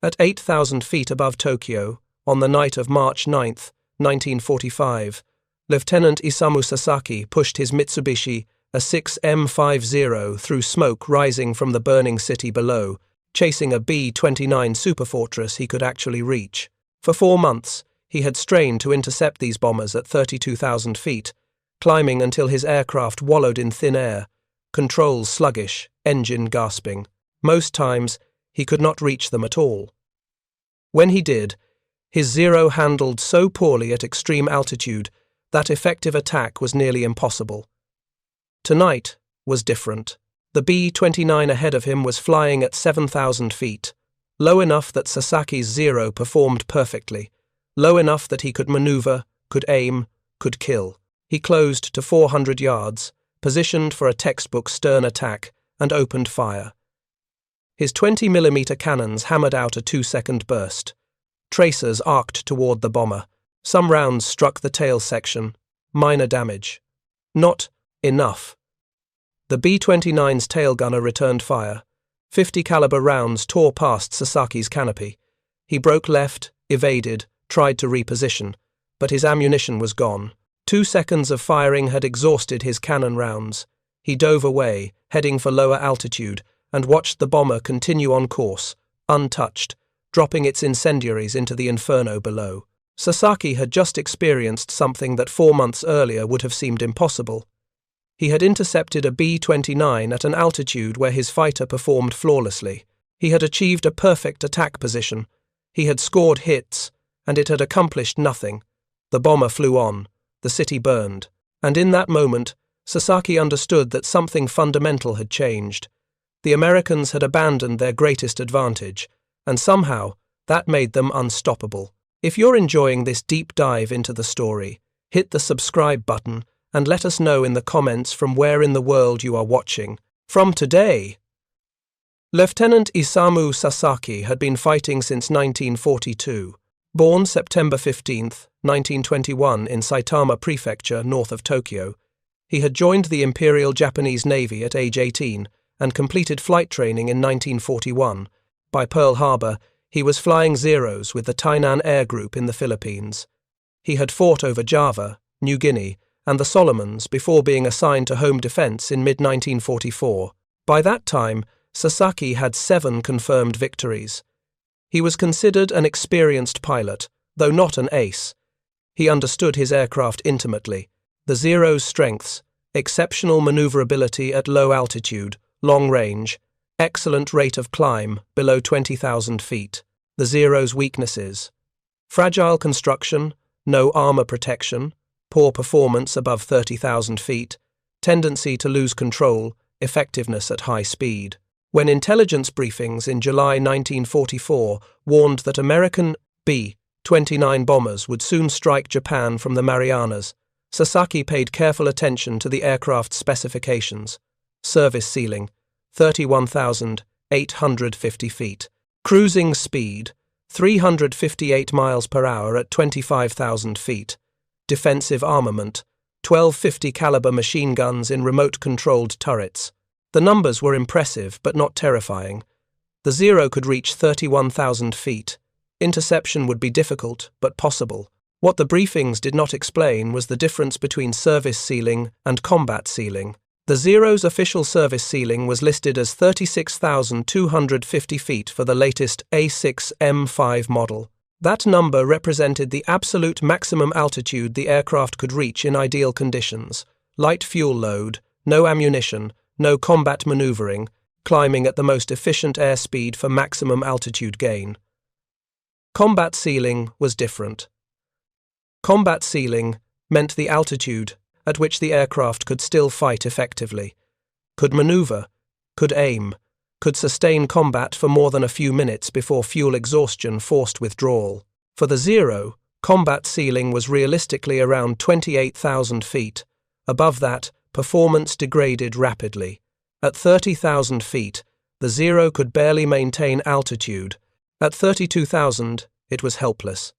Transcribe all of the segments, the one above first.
At 8,000 feet above Tokyo, on the night of March 9, 1945, Lieutenant Isamu Sasaki pushed his Mitsubishi A6M5 Zero through smoke rising from the burning city below, chasing a B-29 Superfortress he could actually reach. For 4 months, he had strained to intercept these bombers at 32,000 feet, climbing until his aircraft wallowed in thin air, controls sluggish, engine gasping. Most times, he could not reach them at all. When he did, his Zero handled so poorly at extreme altitude that effective attack was nearly impossible. Tonight was different. The B-29 ahead of him was flying at 7,000 feet, low enough that Sasaki's Zero performed perfectly, low enough that he could maneuver, could aim, could kill. He closed to 400 yards, positioned for a textbook stern attack, and opened fire. His 20mm cannons hammered out a 2-second burst. Tracers arced toward the bomber. Some rounds struck the tail section. Minor damage. Not enough. The B-29's tail gunner returned fire. 50 caliber rounds tore past Sasaki's canopy. He broke left, evaded, tried to reposition, but his ammunition was gone. 2 seconds of firing had exhausted his cannon rounds. He dove away, heading for lower altitude, and watched the bomber continue on course, untouched, dropping its incendiaries into the inferno below. Sasaki had just experienced something that 4 months earlier would have seemed impossible. He had intercepted a B-29 at an altitude where his fighter performed flawlessly. He had achieved a perfect attack position. He had scored hits, and it had accomplished nothing. The bomber flew on. The city burned. And in that moment, Sasaki understood that something fundamental had changed. The Americans had abandoned their greatest advantage, and somehow that made them unstoppable. If you're enjoying this deep dive into the story, hit the subscribe button and let us know in the comments from where in the world you are watching. From today, Lieutenant Isamu Sasaki had been fighting since 1942. Born September 15, 1921 in Saitama Prefecture, north of Tokyo, he had joined the Imperial Japanese Navy at age 18 and completed flight training in 1941. By Pearl Harbor, he was flying Zeros with the Tainan Air Group in the Philippines. He had fought over Java, New Guinea, and the Solomons before being assigned to home defense in mid-1944. By that time, Sasaki had 7 confirmed victories. He was considered an experienced pilot, though not an ace. He understood his aircraft intimately. The Zero's strengths: exceptional maneuverability at low altitude, long range, excellent rate of climb below 20,000 feet. The Zero's weaknesses: fragile construction, no armor protection, poor performance above 30,000 feet, tendency to lose control, effectiveness at high speed. When intelligence briefings in July 1944 warned that American B-29 bombers would soon strike Japan from the Marianas, Sasaki paid careful attention to the aircraft's specifications. Service ceiling: 31,850 feet. Cruising speed: 358 miles per hour at 25,000 feet. Defensive armament: 1250 caliber machine guns in remote-controlled turrets. The numbers were impressive but not terrifying. The Zero could reach 31,000 feet. Interception would be difficult but possible. What the briefings did not explain was the difference between service ceiling and combat ceiling. The Zero's official service ceiling was listed as 36,250 feet for the latest A6M5 model. That number represented the absolute maximum altitude the aircraft could reach in ideal conditions: light fuel load, no ammunition, no combat maneuvering, climbing at the most efficient airspeed for maximum altitude gain. Combat ceiling was different. Combat ceiling meant the altitude at which the aircraft could still fight effectively, could maneuver, could aim, could sustain combat for more than a few minutes before fuel exhaustion forced withdrawal. For the Zero, combat ceiling was realistically around 28,000 feet. Above that, performance degraded rapidly. At 30,000 feet, the Zero could barely maintain altitude. At 32,000, it was helpless.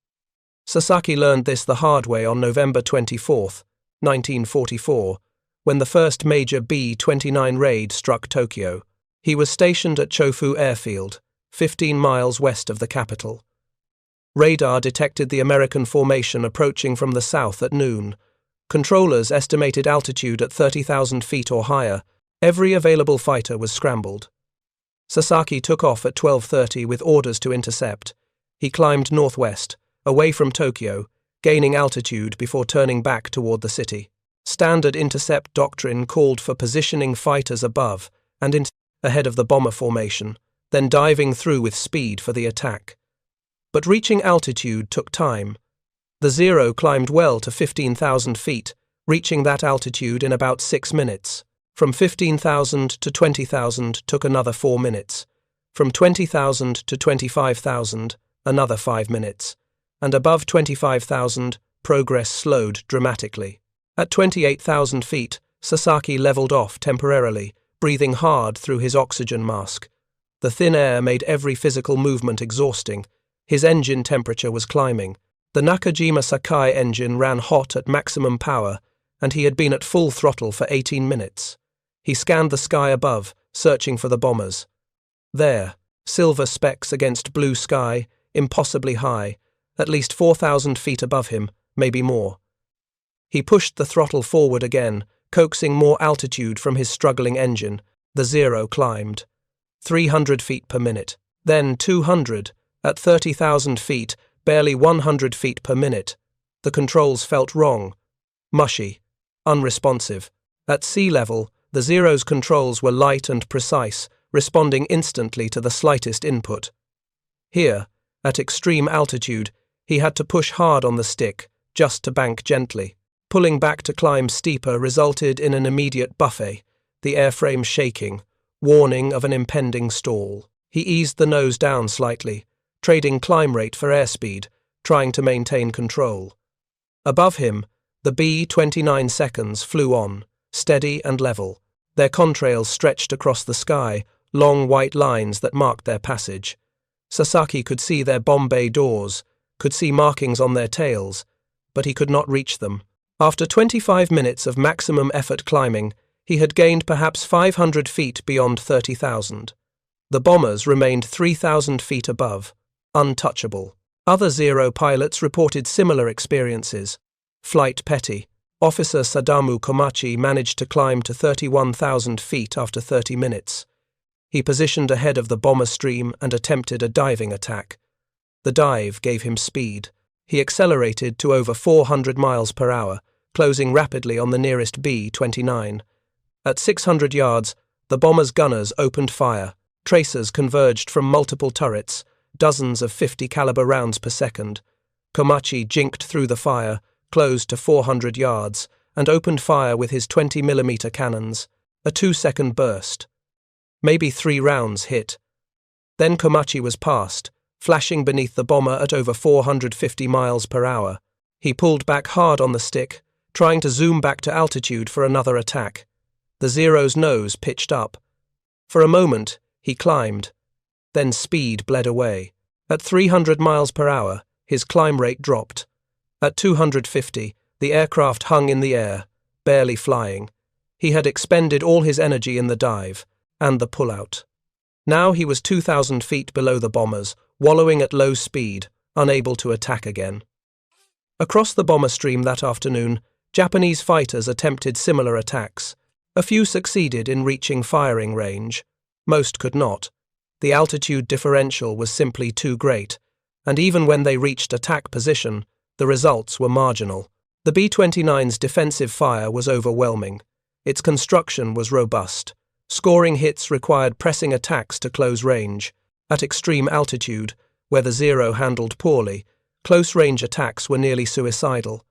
Sasaki learned this the hard way on November 24, 1944, when the first major B-29 raid struck Tokyo. He was stationed at Chofu Airfield, 15 miles west of the capital. Radar detected the American formation approaching from the south at noon. Controllers estimated altitude at 30,000 feet or higher. Every available fighter was scrambled. Sasaki took off at 12:30 with orders to intercept. He climbed northwest, away from Tokyo, gaining altitude before turning back toward the city. Standard intercept doctrine called for positioning fighters above and ahead of the bomber formation, then diving through with speed for the attack. But reaching altitude took time. The Zero climbed well to 15,000 feet, reaching that altitude in about 6 minutes. From 15,000 to 20,000 took another 4 minutes. From 20,000 to 25,000, another 5 minutes. And above 25,000, progress slowed dramatically. At 28,000 feet, Sasaki leveled off temporarily, breathing hard through his oxygen mask. The thin air made every physical movement exhausting. His engine temperature was climbing. The Nakajima Sakai engine ran hot at maximum power, and he had been at full throttle for 18 minutes. He scanned the sky above, searching for the bombers. There, silver specks against blue sky, impossibly high, at least 4,000 feet above him, maybe more. He pushed the throttle forward again, coaxing more altitude from his struggling engine. The Zero climbed. 300 feet per minute, then 200, at 30,000 feet, barely 100 feet per minute. The controls felt wrong, mushy, unresponsive. At sea level, the Zero's controls were light and precise, responding instantly to the slightest input. Here, at extreme altitude, he had to push hard on the stick, just to bank gently. Pulling back to climb steeper resulted in an immediate buffet, the airframe shaking, warning of an impending stall. He eased the nose down slightly, trading climb rate for airspeed, trying to maintain control. Above him, the B-29 seconds flew on, steady and level. Their contrails stretched across the sky, long white lines that marked their passage. Sasaki could see their bomb bay doors, could see markings on their tails, but he could not reach them. After 25 minutes of maximum effort climbing, he had gained perhaps 500 feet beyond 30,000. The bombers remained 3,000 feet above, untouchable. Other Zero pilots reported similar experiences. Flight Petty, Officer Sadamu Komachi managed to climb to 31,000 feet after 30 minutes. He positioned ahead of the bomber stream and attempted a diving attack. The dive gave him speed. He accelerated to over 400 miles per hour, closing rapidly on the nearest B-29. At 600 yards, the bomber's gunners opened fire. Tracers converged from multiple turrets, dozens of 50 caliber rounds per second. Komachi jinked through the fire, closed to 400 yards, and opened fire with his 20mm cannons. A 2-second burst. Maybe 3 rounds hit. Then Komachi was past, flashing beneath the bomber at over 450 miles per hour. He pulled back hard on the stick, trying to zoom back to altitude for another attack. The Zero's nose pitched up. For a moment, he climbed. Then speed bled away. At 300 miles per hour, his climb rate dropped. At 250, the aircraft hung in the air, barely flying. He had expended all his energy in the dive, and the pullout. Now he was 2,000 feet below the bombers, wallowing at low speed, unable to attack again. Across the bomber stream that afternoon, Japanese fighters attempted similar attacks. A few succeeded in reaching firing range. Most could not. The altitude differential was simply too great, and even when they reached attack position, the results were marginal. The B-29's defensive fire was overwhelming. Its construction was robust. Scoring hits required pressing attacks to close range. At extreme altitude, where the Zero handled poorly, close-range attacks were nearly suicidal.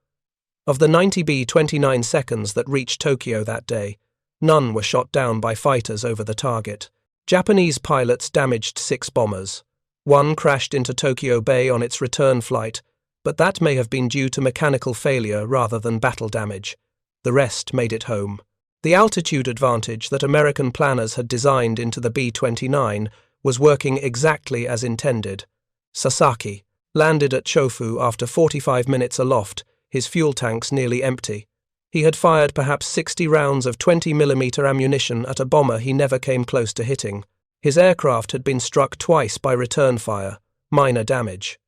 Of the 90 B-29 seconds that reached Tokyo that day, none were shot down by fighters over the target. Japanese pilots damaged 6 bombers. One crashed into Tokyo Bay on its return flight, but that may have been due to mechanical failure rather than battle damage. The rest made it home. The altitude advantage that American planners had designed into the B-29 was working exactly as intended. Sasaki landed at Chofu after 45 minutes aloft, his fuel tanks nearly empty. He had fired perhaps 60 rounds of 20mm ammunition at a bomber he never came close to hitting. His aircraft had been struck twice by return fire, minor damage.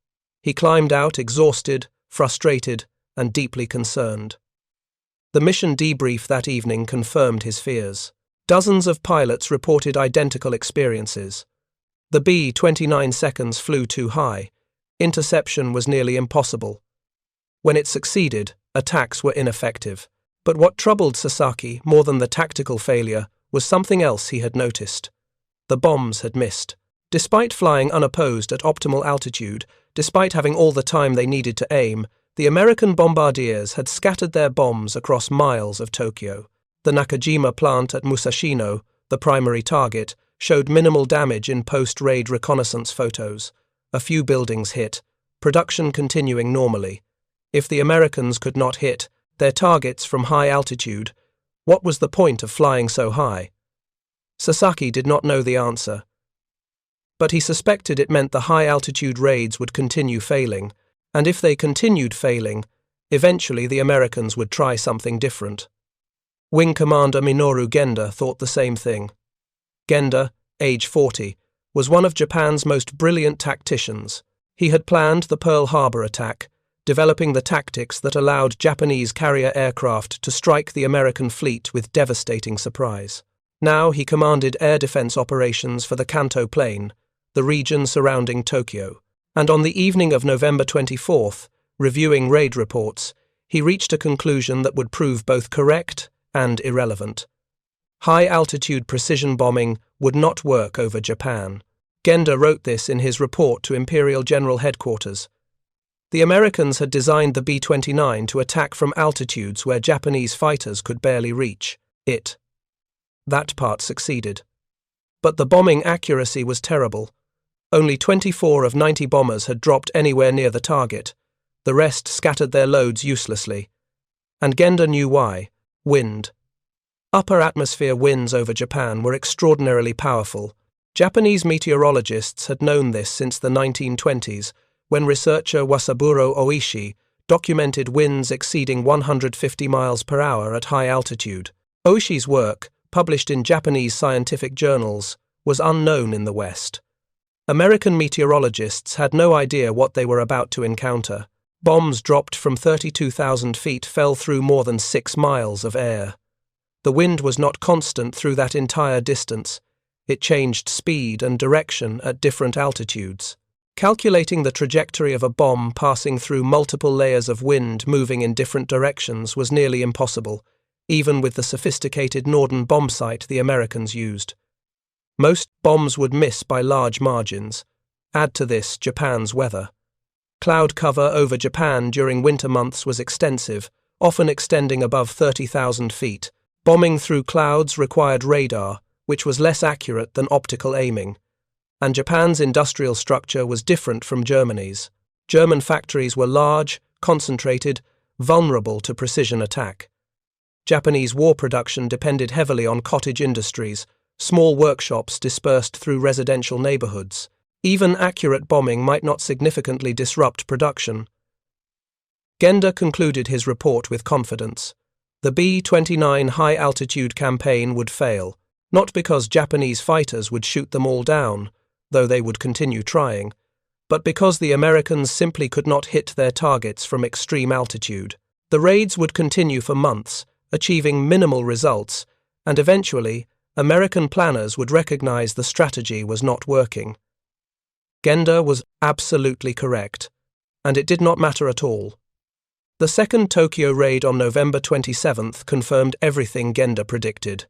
He climbed out exhausted, frustrated, and deeply concerned. The mission debrief that evening confirmed his fears. Dozens of pilots reported identical experiences. The B-29 seconds flew too high. Interception was nearly impossible. When it succeeded, attacks were ineffective. But what troubled Sasaki more than the tactical failure was something else he had noticed. The bombs had missed. Despite flying unopposed at optimal altitude, despite having all the time they needed to aim, the American bombardiers had scattered their bombs across miles of Tokyo. The Nakajima plant at Musashino, the primary target, showed minimal damage in post-raid reconnaissance photos. A few buildings hit, production continuing normally. If the Americans could not hit their targets from high altitude, what was the point of flying so high? Sasaki did not know the answer, but he suspected it meant the high-altitude raids would continue failing, and if they continued failing, eventually the Americans would try something different. Wing Commander Minoru Genda thought the same thing. Genda, age 40, was one of Japan's most brilliant tacticians. He had planned the Pearl Harbor attack, developing the tactics that allowed Japanese carrier aircraft to strike the American fleet with devastating surprise. Now he commanded air defense operations for the Kanto Plain, the region surrounding Tokyo, and on the evening of November 24th, reviewing raid reports, he reached a conclusion that would prove both correct and irrelevant. High-altitude precision bombing would not work over Japan. Genda wrote this in his report to Imperial General Headquarters. The Americans had designed the B-29 to attack from altitudes where Japanese fighters could barely reach it. That part succeeded. But the bombing accuracy was terrible. Only 24 of 90 bombers had dropped anywhere near the target. The rest scattered their loads uselessly. And Genda knew why. Wind. Upper atmosphere winds over Japan were extraordinarily powerful. Japanese meteorologists had known this since the 1920s, when researcher Wasaburo Oishi documented winds exceeding 150 miles per hour at high altitude. Oishi's work, published in Japanese scientific journals, was unknown in the West. American meteorologists had no idea what they were about to encounter. Bombs dropped from 32,000 feet fell through more than 6 miles of air. The wind was not constant through that entire distance. It changed speed and direction at different altitudes. Calculating the trajectory of a bomb passing through multiple layers of wind moving in different directions was nearly impossible, even with the sophisticated Norden bombsight the Americans used. Most bombs would miss by large margins. Add to this Japan's weather. Cloud cover over Japan during winter months was extensive, often extending above 30,000 feet. Bombing through clouds required radar, which was less accurate than optical aiming. And Japan's industrial structure was different from Germany's. German factories were large, concentrated, vulnerable to precision attack. Japanese war production depended heavily on cottage industries, small workshops dispersed through residential neighborhoods. Even accurate bombing might not significantly disrupt production. Genda concluded his report with confidence. The B-29 high-altitude campaign would fail, not because Japanese fighters would shoot them all down, though they would continue trying, but because the Americans simply could not hit their targets from extreme altitude. The raids would continue for months, achieving minimal results, and eventually, American planners would recognize the strategy was not working. Genda was absolutely correct, and it did not matter at all. The second Tokyo raid on November 27th confirmed everything Genda predicted.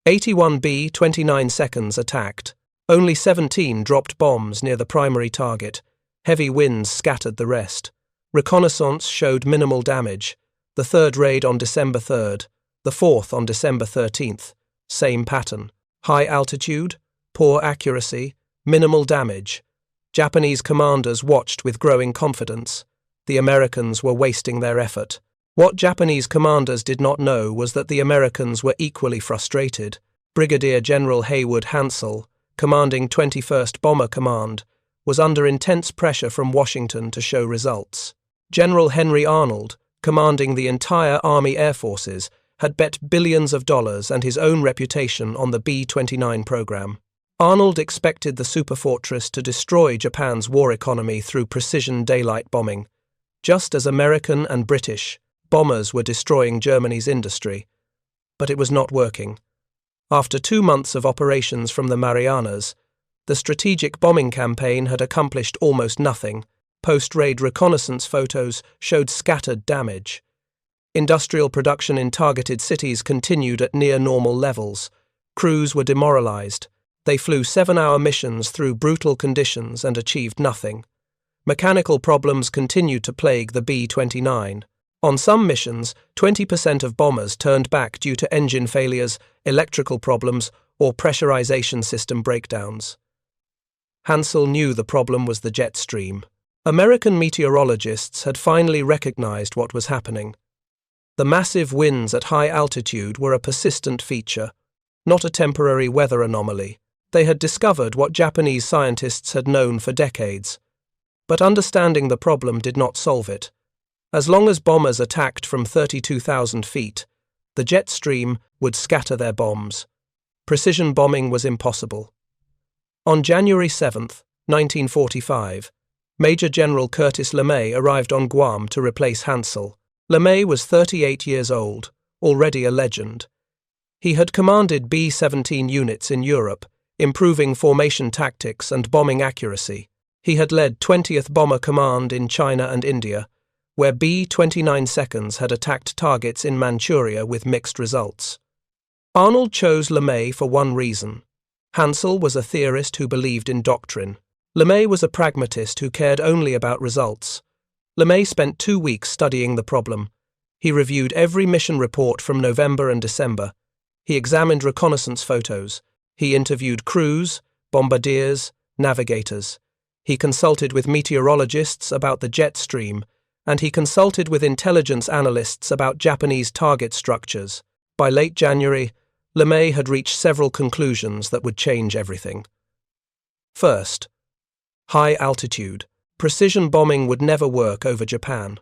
81 B-29 seconds attacked. Only 17 dropped bombs near the primary target. Heavy winds scattered the rest. Reconnaissance showed minimal damage. The third raid on December 3rd, the fourth on December 13th. Same pattern. High altitude, poor accuracy, minimal damage. Japanese commanders watched with growing confidence. The Americans were wasting their effort. What Japanese commanders did not know was that the Americans were equally frustrated. Brigadier General Haywood Hansell, commanding 21st Bomber Command, was under intense pressure from Washington to show results. General Henry Arnold, commanding the entire Army Air Forces, had bet billions of dollars and his own reputation on the B-29 program. Arnold expected the Superfortress to destroy Japan's war economy through precision daylight bombing, just as American and British bombers were destroying Germany's industry. But it was not working. After 2 months of operations from the Marianas, the strategic bombing campaign had accomplished almost nothing. Post-raid reconnaissance photos showed scattered damage. Industrial production in targeted cities continued at near-normal levels. Crews were demoralized. They flew 7-hour missions through brutal conditions and achieved nothing. Mechanical problems continued to plague the B-29. On some missions, 20% of bombers turned back due to engine failures, electrical problems, or pressurization system breakdowns. Hansel knew the problem was the jet stream. American meteorologists had finally recognized what was happening. The massive winds at high altitude were a persistent feature, not a temporary weather anomaly. They had discovered what Japanese scientists had known for decades. But understanding the problem did not solve it. As long as bombers attacked from 32,000 feet, the jet stream would scatter their bombs. Precision bombing was impossible. On January 7, 1945, Major General Curtis LeMay arrived on Guam to replace Hansel. LeMay was 38 years old, already a legend. He had commanded B-17 units in Europe, improving formation tactics and bombing accuracy. He had led 20th Bomber Command in China and India, where B-29 seconds had attacked targets in Manchuria with mixed results. Arnold chose LeMay for one reason. Hansel was a theorist who believed in doctrine. LeMay was a pragmatist who cared only about results. LeMay spent 2 weeks studying the problem. He reviewed every mission report from November and December. He examined reconnaissance photos. He interviewed crews, bombardiers, navigators. He consulted with meteorologists about the jet stream, and he consulted with intelligence analysts about Japanese target structures. By late January, LeMay had reached several conclusions that would change everything. First, high altitude. Precision bombing would never work over Japan.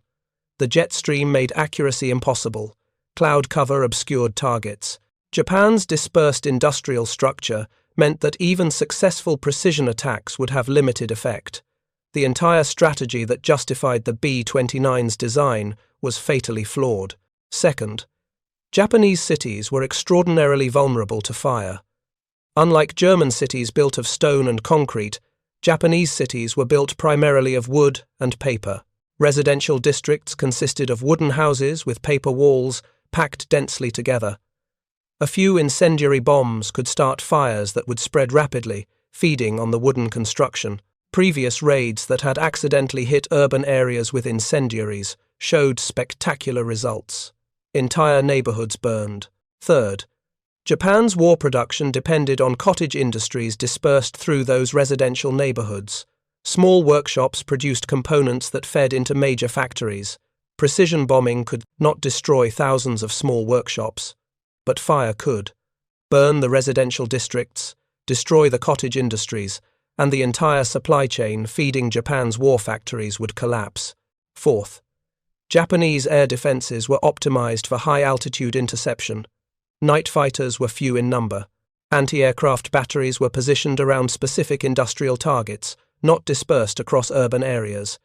The jet stream made accuracy impossible. Cloud cover obscured targets. Japan's dispersed industrial structure meant that even successful precision attacks would have limited effect. The entire strategy that justified the B-29's design was fatally flawed. Second, Japanese cities were extraordinarily vulnerable to fire. Unlike German cities built of stone and concrete, Japanese cities were built primarily of wood and paper. Residential districts consisted of wooden houses with paper walls packed densely together. A few incendiary bombs could start fires that would spread rapidly, feeding on the wooden construction. Previous raids that had accidentally hit urban areas with incendiaries showed spectacular results. Entire neighborhoods burned. Third, Japan's war production depended on cottage industries dispersed through those residential neighborhoods. Small workshops produced components that fed into major factories. Precision bombing could not destroy thousands of small workshops, but fire could. Burn the residential districts, destroy the cottage industries, and the entire supply chain feeding Japan's war factories would collapse. Fourth, Japanese air defenses were optimized for high-altitude interception. Night fighters were few in number. Anti-aircraft batteries were positioned around specific industrial targets, not dispersed across urban areas.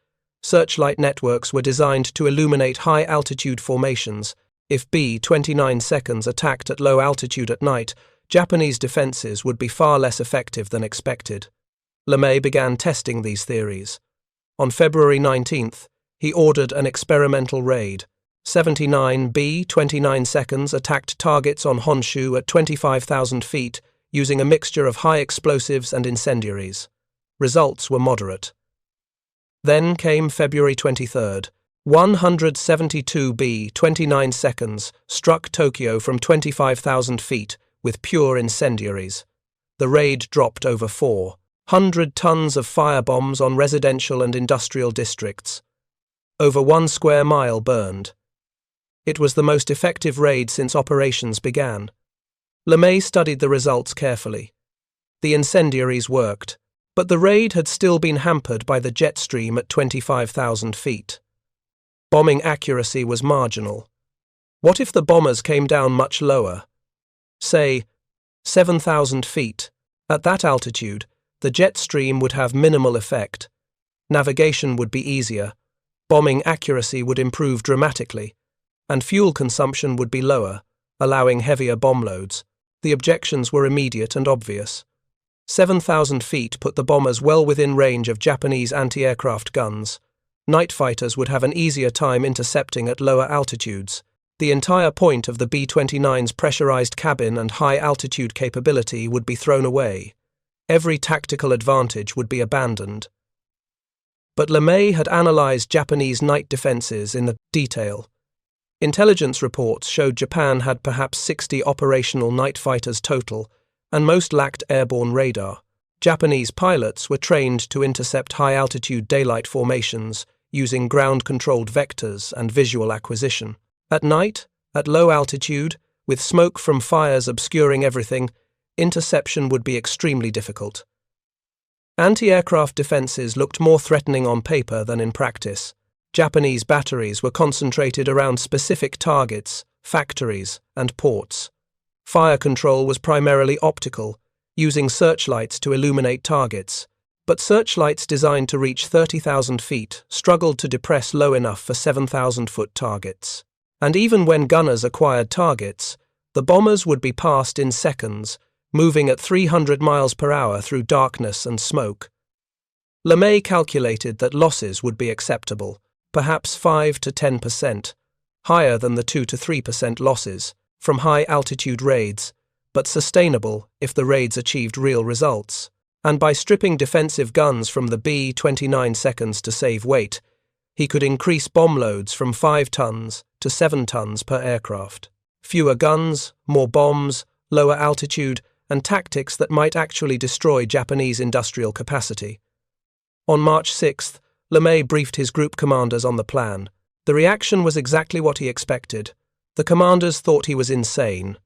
Searchlight networks were designed to illuminate high-altitude formations. If B-29 seconds attacked at low altitude at night, Japanese defenses would be far less effective than expected. LeMay began testing these theories. On February 19th, he ordered an experimental raid. 79 B-29 seconds attacked targets on Honshu at 25,000 feet using a mixture of high explosives and incendiaries. Results were moderate. Then came February 23rd. 172 B-29 seconds struck Tokyo from 25,000 feet with pure incendiaries. The raid dropped over 400 tons of firebombs on residential and industrial districts. Over 1 square mile burned. It was the most effective raid since operations began. LeMay studied the results carefully. The incendiaries worked, but the raid had still been hampered by the jet stream at 25,000 feet. Bombing accuracy was marginal. What if the bombers came down much lower? Say, 7,000 feet, At that altitude, the jet stream would have minimal effect. Navigation would be easier, bombing accuracy would improve dramatically, and fuel consumption would be lower, allowing heavier bomb loads. The objections were immediate and obvious. 7,000 feet put the bombers well within range of Japanese anti-aircraft guns. Night fighters would have an easier time intercepting at lower altitudes. The entire point of the B-29's pressurized cabin and high-altitude capability would be thrown away. Every tactical advantage would be abandoned. But LeMay had analyzed Japanese night defenses in detail. Intelligence reports showed Japan had perhaps 60 operational night fighters total, and most lacked airborne radar. Japanese pilots were trained to intercept high-altitude daylight formations using ground-controlled vectors and visual acquisition. At night, at low altitude, with smoke from fires obscuring everything, interception would be extremely difficult. Anti-aircraft defenses looked more threatening on paper than in practice. Japanese batteries were concentrated around specific targets, factories, and ports. Fire control was primarily optical, using searchlights to illuminate targets. But searchlights designed to reach 30,000 feet struggled to depress low enough for 7,000-foot targets. And even when gunners acquired targets, the bombers would be passed in seconds, moving at 300 miles per hour through darkness and smoke. LeMay calculated that losses would be acceptable, perhaps 5 to 10%, higher than the 2 to 3% losses from high-altitude raids, but sustainable if the raids achieved real results. And by stripping defensive guns from the B-29 seconds to save weight, he could increase bomb loads from 5 tons to 7 tons per aircraft. Fewer guns, more bombs, lower altitude, and tactics that might actually destroy Japanese industrial capacity. On March 6th, LeMay briefed his group commanders on the plan. The reaction was exactly what he expected. The commanders thought he was insane.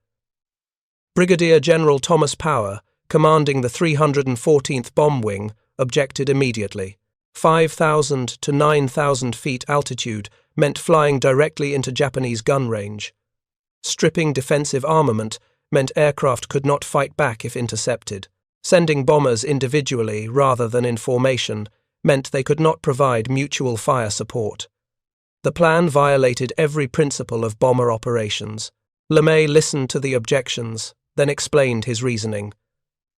Brigadier General Thomas Power, commanding the 314th Bomb Wing, objected immediately. 5,000 to 9,000 feet altitude meant flying directly into Japanese gun range. Stripping defensive armament meant aircraft could not fight back if intercepted. Sending bombers individually rather than in formation meant they could not provide mutual fire support. The plan violated every principle of bomber operations. LeMay listened to the objections, then explained his reasoning.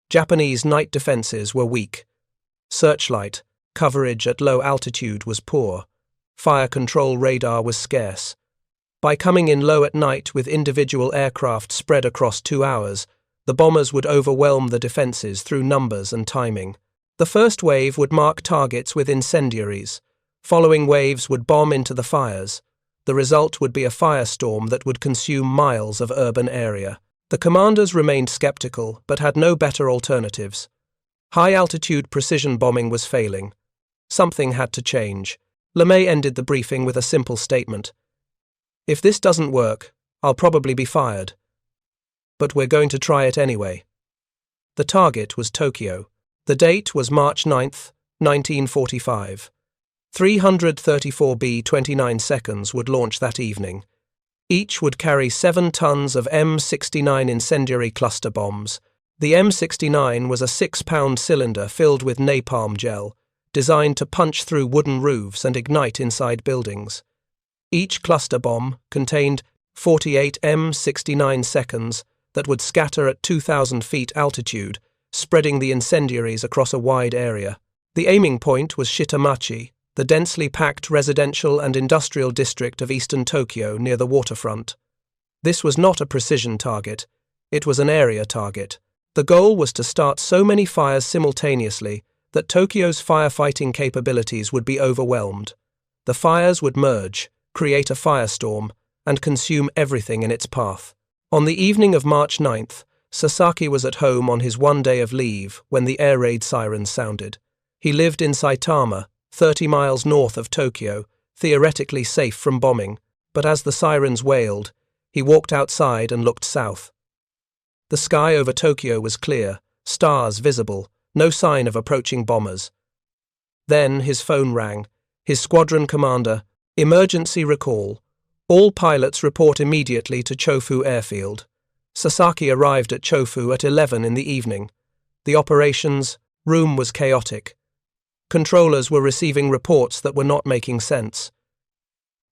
Japanese night defenses were weak. Searchlight coverage at low altitude was poor. Fire control radar was scarce. By coming in low at night with individual aircraft spread across 2 hours, the bombers would overwhelm the defenses through numbers and timing. The first wave would mark targets with incendiaries. Following waves would bomb into the fires. The result would be a firestorm that would consume miles of urban area. The commanders remained skeptical, but had no better alternatives. High-altitude precision bombing was failing. Something had to change. LeMay ended the briefing with a simple statement. If this doesn't work, I'll probably be fired. But we're going to try it anyway. The target was Tokyo. The date was March 9th, 1945. 334 B-29 seconds would launch that evening. Each would carry 7 tons of M69 incendiary cluster bombs. The M69 was a 6-pound cylinder filled with napalm gel, designed to punch through wooden roofs and ignite inside buildings. Each cluster bomb contained 48 M69 seconds that would scatter at 2,000 feet altitude, spreading the incendiaries across a wide area. The aiming point was Shitamachi, the densely packed residential and industrial district of eastern Tokyo near the waterfront. This was not a precision target, it was an area target. The goal was to start so many fires simultaneously that Tokyo's firefighting capabilities would be overwhelmed. The fires would merge, create a firestorm, and consume everything in its path. On the evening of March 9th, Sasaki was at home on his 1 day of leave when the air raid sirens sounded. He lived in Saitama, 30 miles north of Tokyo, theoretically safe from bombing, but as the sirens wailed, he walked outside and looked south. The sky over Tokyo was clear, stars visible, no sign of approaching bombers. Then his phone rang. His squadron commander, emergency recall. All pilots report immediately to Chofu Airfield. Sasaki arrived at Chofu at 11 in the evening. The operations room was chaotic. Controllers were receiving reports that were not making sense.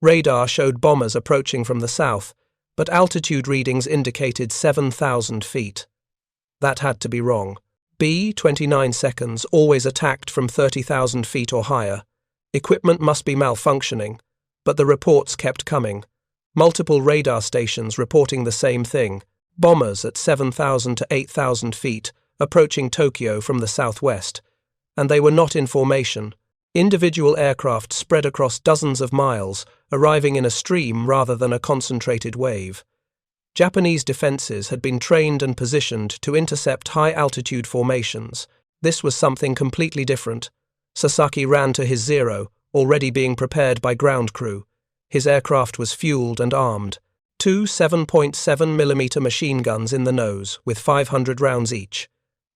Radar showed bombers approaching from the south, but altitude readings indicated 7,000 feet. That had to be wrong. B-29 seconds always attacked from 30,000 feet or higher. Equipment must be malfunctioning, but the reports kept coming. Multiple radar stations reporting the same thing. Bombers at 7,000 to 8,000 feet approaching Tokyo from the southwest. And they were not in formation. Individual aircraft spread across dozens of miles, arriving in a stream rather than a concentrated wave. Japanese defenses had been trained and positioned to intercept high-altitude formations. This was something completely different. Sasaki ran to his Zero, already being prepared by ground crew. His aircraft was fueled and armed. Two 7.7mm machine guns in the nose, with 500 rounds each.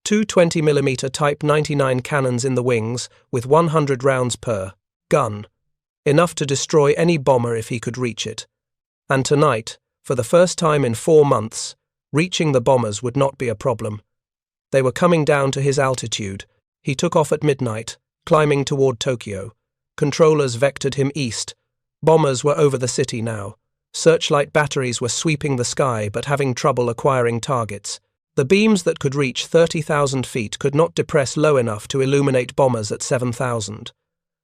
Two 20mm Type 99 cannons in the wings, with 100 rounds per gun. Enough to destroy any bomber if he could reach it. And tonight, for the first time in 4 months, reaching the bombers would not be a problem. They were coming down to his altitude. He took off at midnight, climbing toward Tokyo. Controllers vectored him east. Bombers were over the city now. Searchlight batteries were sweeping the sky but having trouble acquiring targets. The beams that could reach 30,000 feet could not depress low enough to illuminate bombers at 7,000.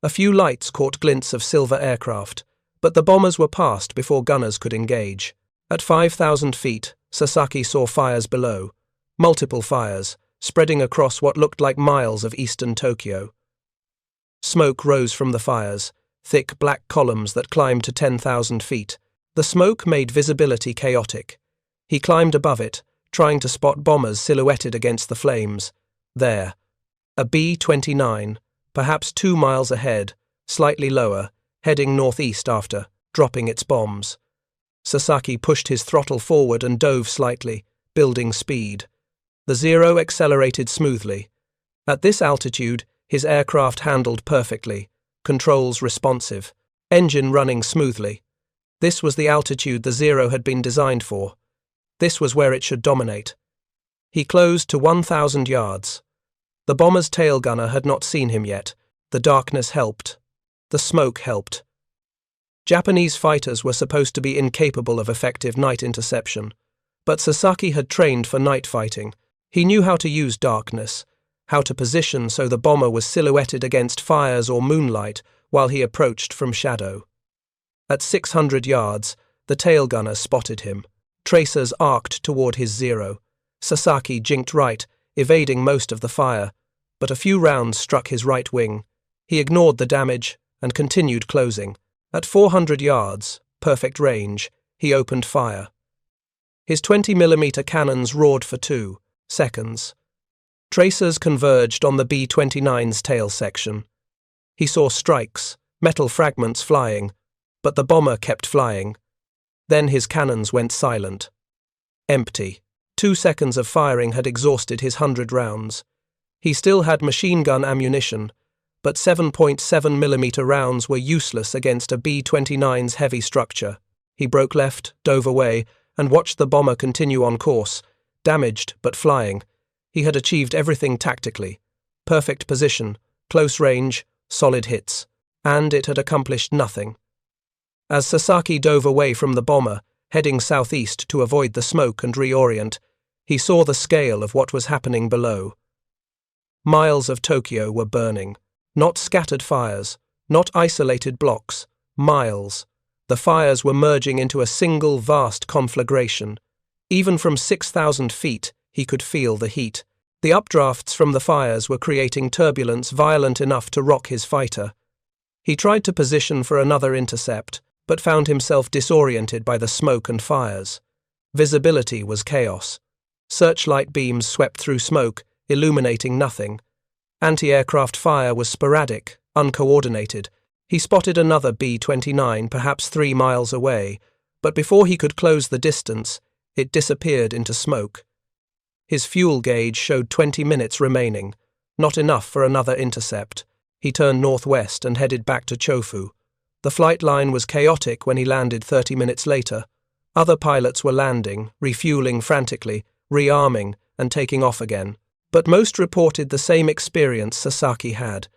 A few lights caught glints of silver aircraft, but the bombers were past before gunners could engage. At 5,000 feet, Sasaki saw fires below. Multiple fires, spreading across what looked like miles of eastern Tokyo. Smoke rose from the fires, thick black columns that climbed to 10,000 feet. The smoke made visibility chaotic. He climbed above it, trying to spot bombers silhouetted against the flames. There. A B-29, perhaps 2 miles ahead, slightly lower, heading northeast after, dropping its bombs. Sasaki pushed his throttle forward and dove slightly, building speed. The Zero accelerated smoothly. At this altitude, his aircraft handled perfectly, controls responsive, engine running smoothly. This was the altitude the Zero had been designed for. This was where it should dominate. He closed to 1,000 yards. The bomber's tail gunner had not seen him yet. The darkness helped. The smoke helped. Japanese fighters were supposed to be incapable of effective night interception, but Sasaki had trained for night fighting. He knew how to use darkness, how to position so the bomber was silhouetted against fires or moonlight while he approached from shadow. At 600 yards, the tail gunner spotted him. Tracers arced toward his Zero. Sasaki jinked right, evading most of the fire, but a few rounds struck his right wing. He ignored the damage and continued closing. At 400 yards, perfect range, he opened fire. His 20mm cannons roared for 2 seconds. Tracers converged on the B-29's tail section. He saw strikes, metal fragments flying, but the bomber kept flying. Then his cannons went silent. Empty. 2 seconds of firing had exhausted his 100 rounds. He still had machine gun ammunition, but 7.7mm rounds were useless against a B-29's heavy structure. He broke left, dove away, and watched the bomber continue on course, damaged but flying. He had achieved everything tactically. Perfect position, close range, solid hits. And it had accomplished nothing. As Sasaki dove away from the bomber, heading southeast to avoid the smoke and reorient, he saw the scale of what was happening below. Miles of Tokyo were burning. Not scattered fires, not isolated blocks, miles. The fires were merging into a single vast conflagration. Even from 6,000 feet, he could feel the heat. The updrafts from the fires were creating turbulence violent enough to rock his fighter. He tried to position for another intercept, but found himself disoriented by the smoke and fires. Visibility was chaos. Searchlight beams swept through smoke, illuminating nothing. Anti-aircraft fire was sporadic, uncoordinated. He spotted another B-29 perhaps 3 miles away, but before he could close the distance, it disappeared into smoke. His fuel gauge showed 20 minutes remaining, not enough for another intercept. He turned northwest and headed back to Chofu. The flight line was chaotic when he landed 30 minutes later. Other pilots were landing, refueling frantically, rearming, and taking off again. But most reported the same experience Sasaki had.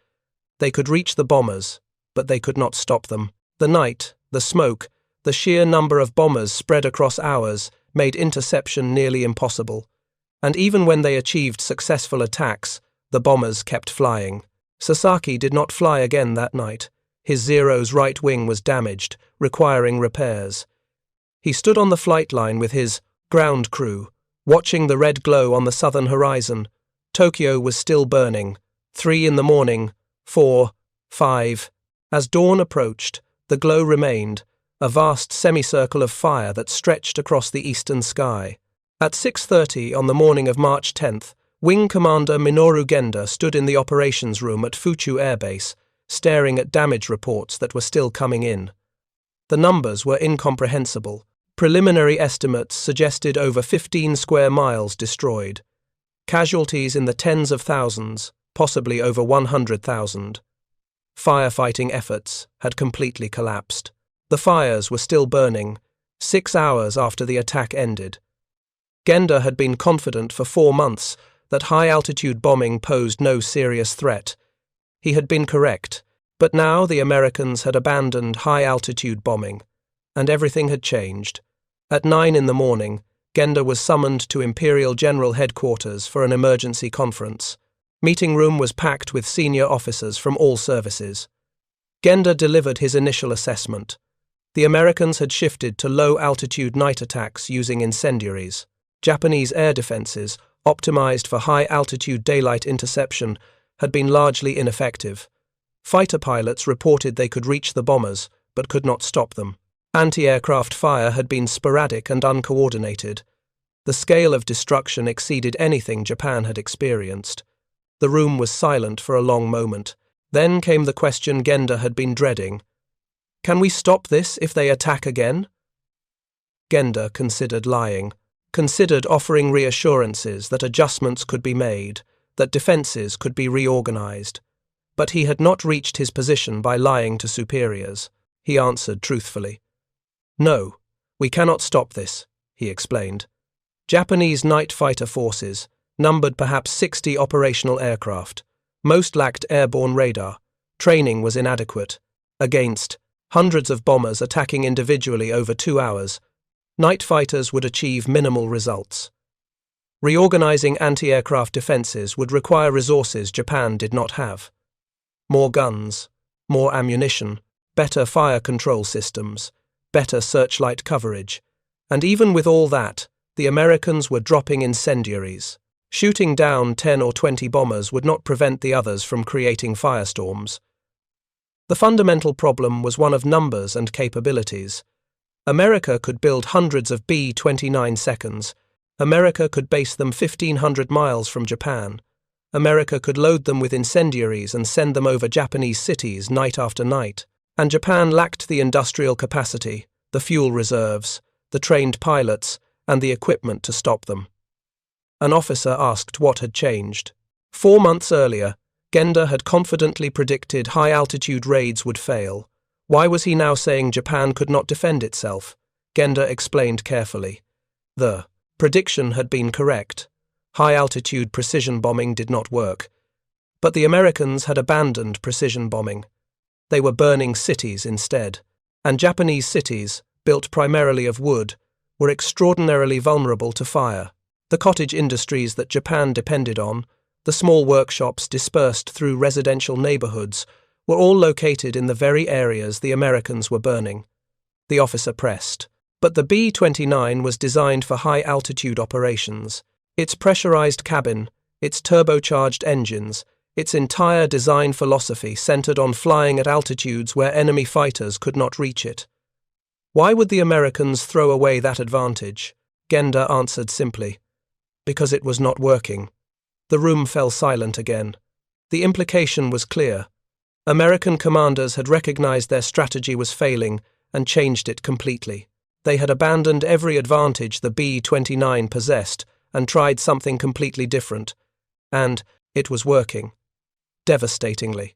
They could reach the bombers, but they could not stop them. The night, the smoke, the sheer number of bombers spread across hours made interception nearly impossible. And even when they achieved successful attacks, the bombers kept flying. Sasaki did not fly again that night. His Zero's right wing was damaged, requiring repairs. He stood on the flight line with his ground crew, watching the red glow on the southern horizon. Tokyo was still burning. 3 in the morning, 4, 5. As dawn approached, the glow remained, a vast semicircle of fire that stretched across the eastern sky. At 6:30 on the morning of March 10th, Wing Commander Minoru Genda stood in the operations room at Fuchu Air Base, staring at damage reports that were still coming in. The numbers were incomprehensible. Preliminary estimates suggested over 15 square miles destroyed. Casualties in the tens of thousands, possibly over 100,000. Firefighting efforts had completely collapsed. The fires were still burning, 6 hours after the attack ended. Genda had been confident for 4 months that high-altitude bombing posed no serious threat. He had been correct, but now the Americans had abandoned high-altitude bombing, and everything had changed. At 9 in the morning, Genda was summoned to Imperial General Headquarters for an emergency conference. Meeting room was packed with senior officers from all services. Genda delivered his initial assessment. The Americans had shifted to low-altitude night attacks using incendiaries. Japanese air defenses, optimized for high-altitude daylight interception, had been largely ineffective. Fighter pilots reported they could reach the bombers, but could not stop them. Anti-aircraft fire had been sporadic and uncoordinated. The scale of destruction exceeded anything Japan had experienced. The room was silent for a long moment. Then came the question Genda had been dreading. Can we stop this if they attack again? Genda considered lying, considered offering reassurances that adjustments could be made, that defenses could be reorganized. But he had not reached his position by lying to superiors. He answered truthfully. No, we cannot stop this, he explained. Japanese night fighter forces numbered perhaps 60 operational aircraft. Most lacked airborne radar. Training was inadequate. Against hundreds of bombers attacking individually over 2 hours, night fighters would achieve minimal results. Reorganizing anti-aircraft defenses would require resources Japan did not have. More guns, more ammunition, better fire control systems, better searchlight coverage. And even with all that, the Americans were dropping incendiaries. Shooting down 10 or 20 bombers would not prevent the others from creating firestorms. The fundamental problem was one of numbers and capabilities. America could build hundreds of B-29 seconds. America could base them 1,500 miles from Japan. America could load them with incendiaries and send them over Japanese cities night after night. And Japan lacked the industrial capacity, the fuel reserves, the trained pilots, and the equipment to stop them. An officer asked what had changed. 4 months earlier, Genda had confidently predicted high-altitude raids would fail. Why was he now saying Japan could not defend itself? Genda explained carefully. The prediction had been correct. High-altitude precision bombing did not work. But the Americans had abandoned precision bombing. They were burning cities instead. And Japanese cities, built primarily of wood, were extraordinarily vulnerable to fire. The cottage industries that Japan depended on, the small workshops dispersed through residential neighborhoods, were all located in the very areas the Americans were burning. The officer pressed. But the B-29 was designed for high-altitude operations. Its pressurized cabin, its turbocharged engines, its entire design philosophy centered on flying at altitudes where enemy fighters could not reach it. Why would the Americans throw away that advantage? Genda answered simply. Because it was not working. The room fell silent again. The implication was clear. American commanders had recognized their strategy was failing and changed it completely. They had abandoned every advantage the B-29 possessed and tried something completely different. And it was working. Devastatingly.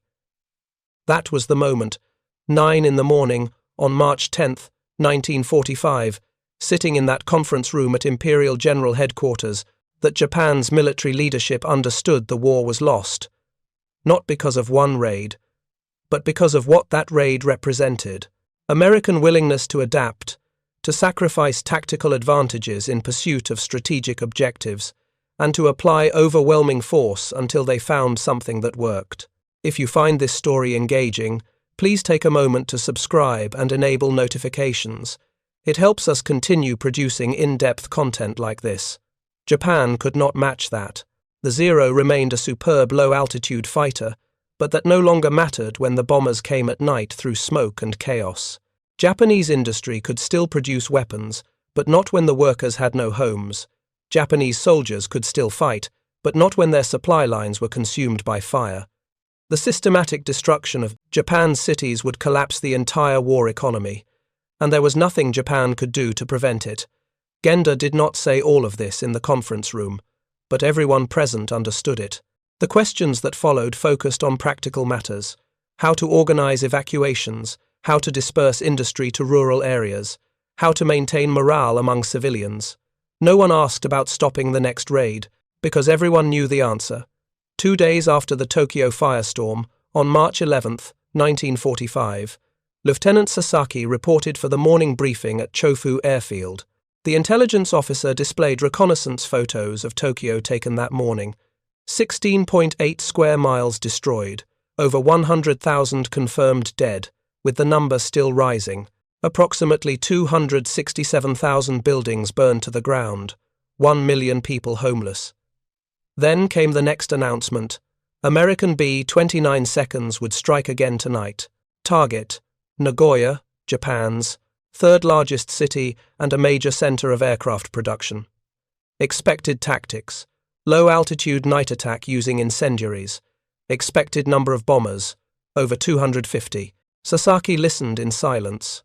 That was the moment, 9 in the morning, on March 10th, 1945, sitting in that conference room at Imperial General Headquarters, that Japan's military leadership understood the war was lost, not because of one raid, but because of what that raid represented. American willingness to adapt, to sacrifice tactical advantages in pursuit of strategic objectives, and to apply overwhelming force until they found something that worked. If you find this story engaging, please take a moment to subscribe and enable notifications. It helps us continue producing in-depth content like this. Japan could not match that. The Zero remained a superb low-altitude fighter, but that no longer mattered when the bombers came at night through smoke and chaos. Japanese industry could still produce weapons, but not when the workers had no homes. Japanese soldiers could still fight, but not when their supply lines were consumed by fire. The systematic destruction of Japan's cities would collapse the entire war economy, and there was nothing Japan could do to prevent it. Genda did not say all of this in the conference room, but everyone present understood it. The questions that followed focused on practical matters: how to organize evacuations, how to disperse industry to rural areas, how to maintain morale among civilians. No one asked about stopping the next raid, because everyone knew the answer. 2 days after the Tokyo firestorm, on March 11, 1945, Lieutenant Sasaki reported for the morning briefing at Chofu Airfield. The intelligence officer displayed reconnaissance photos of Tokyo taken that morning. 16.8 square miles destroyed, over 100,000 confirmed dead, with the number still rising. Approximately 267,000 buildings burned to the ground, 1 million people homeless. Then came the next announcement. American B-29 seconds would strike again tonight. Target: Nagoya, Japan's third largest city and a major center of aircraft production. Expected tactics: low-altitude night attack using incendiaries. Expected number of bombers: over 250. Sasaki listened in silence.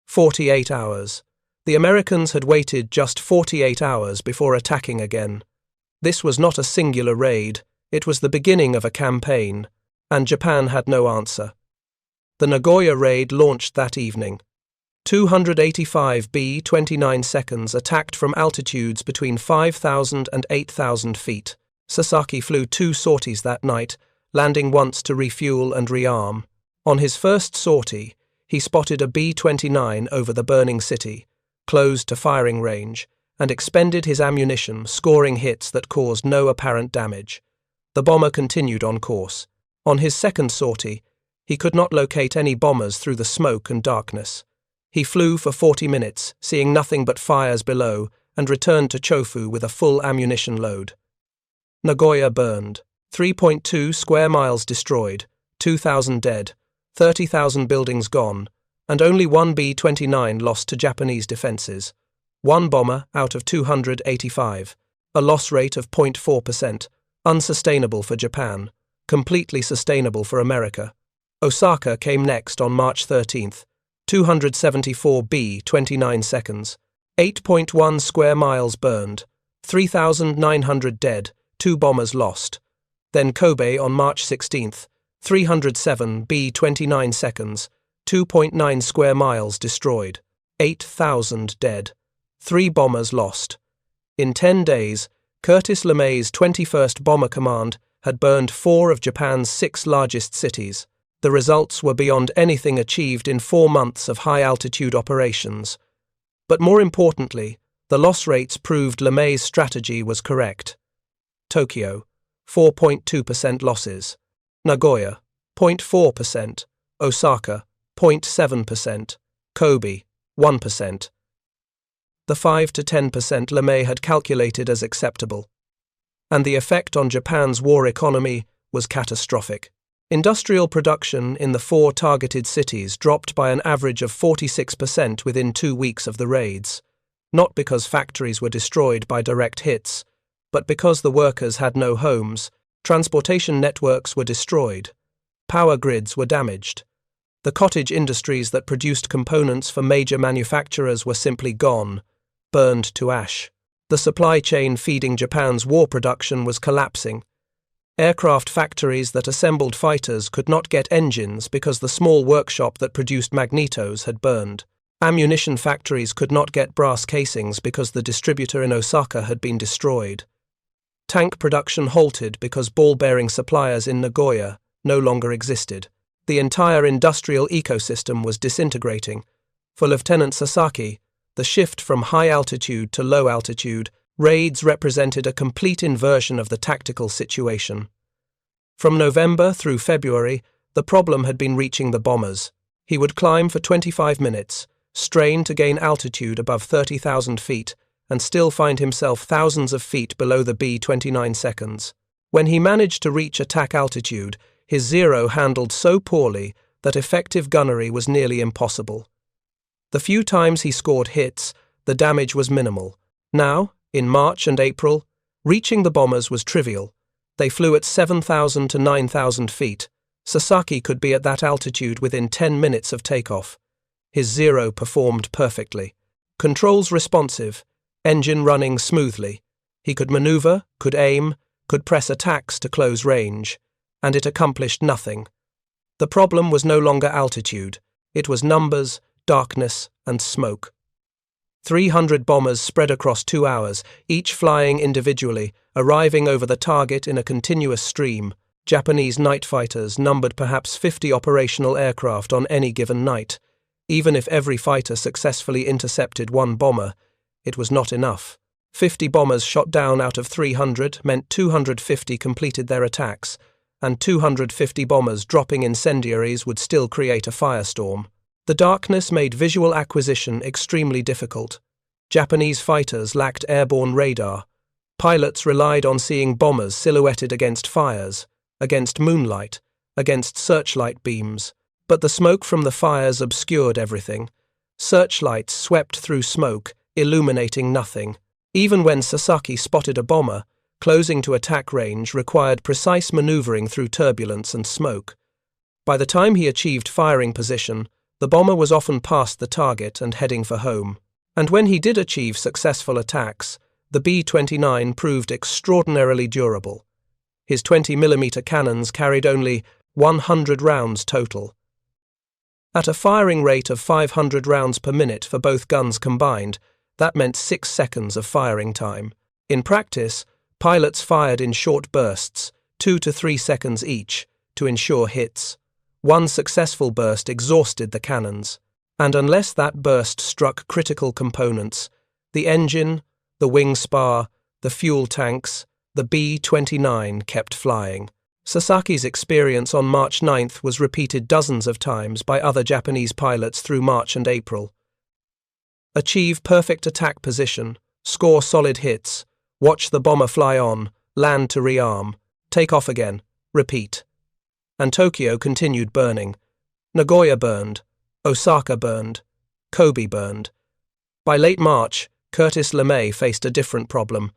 48 hours. The Americans had waited just 48 hours before attacking again. This was not a singular raid, it was the beginning of a campaign, and Japan had no answer. The Nagoya raid launched that evening. 285 B-29 seconds attacked from altitudes between 5,000 and 8,000 feet. Sasaki flew 2 sorties that night, landing once to refuel and rearm. On his first sortie, he spotted a B-29 over the burning city, closed to firing range, and expended his ammunition, scoring hits that caused no apparent damage. The bomber continued on course. On his second sortie, he could not locate any bombers through the smoke and darkness. He flew for 40 minutes, seeing nothing but fires below, and returned to Chofu with a full ammunition load. Nagoya burned. 3.2 square miles destroyed, 2,000 dead, 30,000 buildings gone, and only 1 B-29 lost to Japanese defenses. 1 bomber out of 285. A loss rate of 0.4%. Unsustainable for Japan. Completely sustainable for America. Osaka came next on March 13th. 274 B-29 seconds. 8.1 square miles burned. 3,900 dead, 2 bombers lost. Then Kobe on March 16th. 307 B-29 seconds. 2.9 square miles destroyed. 8,000 dead. 3 bombers lost. In 10 days, Curtis LeMay's 21st Bomber Command had burned 4 of Japan's 6 largest cities. The results were beyond anything achieved in 4 months of high-altitude operations. But more importantly, the loss rates proved LeMay's strategy was correct. Tokyo, 4.2% losses. Nagoya, 0.4%. Osaka, 0.7%. Kobe, 1%. The 5 to 10% LeMay had calculated as acceptable. And the effect on Japan's war economy was catastrophic. Industrial production in the 4 targeted cities dropped by an average of 46% within 2 weeks of the raids, not because factories were destroyed by direct hits, but because the workers had no homes, transportation networks were destroyed, power grids were damaged. The cottage industries that produced components for major manufacturers were simply gone, burned to ash. The supply chain feeding Japan's war production was collapsing. Aircraft factories that assembled fighters could not get engines because the small workshop that produced magnetos had burned. Ammunition factories could not get brass casings because the distributor in Osaka had been destroyed. Tank production halted because ball-bearing suppliers in Nagoya no longer existed. The entire industrial ecosystem was disintegrating. For Lieutenant Sasaki, the shift from high altitude to low altitude raids represented a complete inversion of the tactical situation. From November through February, the problem had been reaching the bombers. He would climb for 25 minutes, strain to gain altitude above 30,000 feet, and still find himself thousands of feet below the B-29 seconds. When he managed to reach attack altitude, his Zero handled so poorly that effective gunnery was nearly impossible. The few times he scored hits, the damage was minimal. Now, in March and April, reaching the bombers was trivial. They flew at 7,000 to 9,000 feet. Sasaki could be at that altitude within 10 minutes of takeoff. His Zero performed perfectly. Controls responsive, engine running smoothly. He could maneuver, could aim, could press attacks to close range, and it accomplished nothing. The problem was no longer altitude. It was numbers, darkness, and smoke. 300 bombers spread across 2 hours, each flying individually, arriving over the target in a continuous stream. Japanese night fighters numbered perhaps 50 operational aircraft on any given night. Even if every fighter successfully intercepted one bomber, it was not enough. 50 bombers shot down out of 300 meant 250 completed their attacks, and 250 bombers dropping incendiaries would still create a firestorm. The darkness made visual acquisition extremely difficult. Japanese fighters lacked airborne radar. Pilots relied on seeing bombers silhouetted against fires, against moonlight, against searchlight beams. But the smoke from the fires obscured everything. Searchlights swept through smoke, illuminating nothing. Even when Sasaki spotted a bomber, closing to attack range required precise maneuvering through turbulence and smoke. By the time he achieved firing position, the bomber was often past the target and heading for home. And when he did achieve successful attacks, the B-29 proved extraordinarily durable. His 20mm cannons carried only 100 rounds total. At a firing rate of 500 rounds per minute for both guns combined, that meant 6 seconds of firing time. In practice, pilots fired in short bursts, 2 to 3 seconds each, to ensure hits. One successful burst exhausted the cannons, and unless that burst struck critical components, the engine, the wing spar, the fuel tanks, the B-29 kept flying. Sasaki's experience on March 9th was repeated dozens of times by other Japanese pilots through March and April. Achieve perfect attack position, score solid hits, watch the bomber fly on, land to rearm, take off again, repeat. And Tokyo continued burning. Nagoya burned, Osaka burned, Kobe burned. By late March, Curtis LeMay faced a different problem.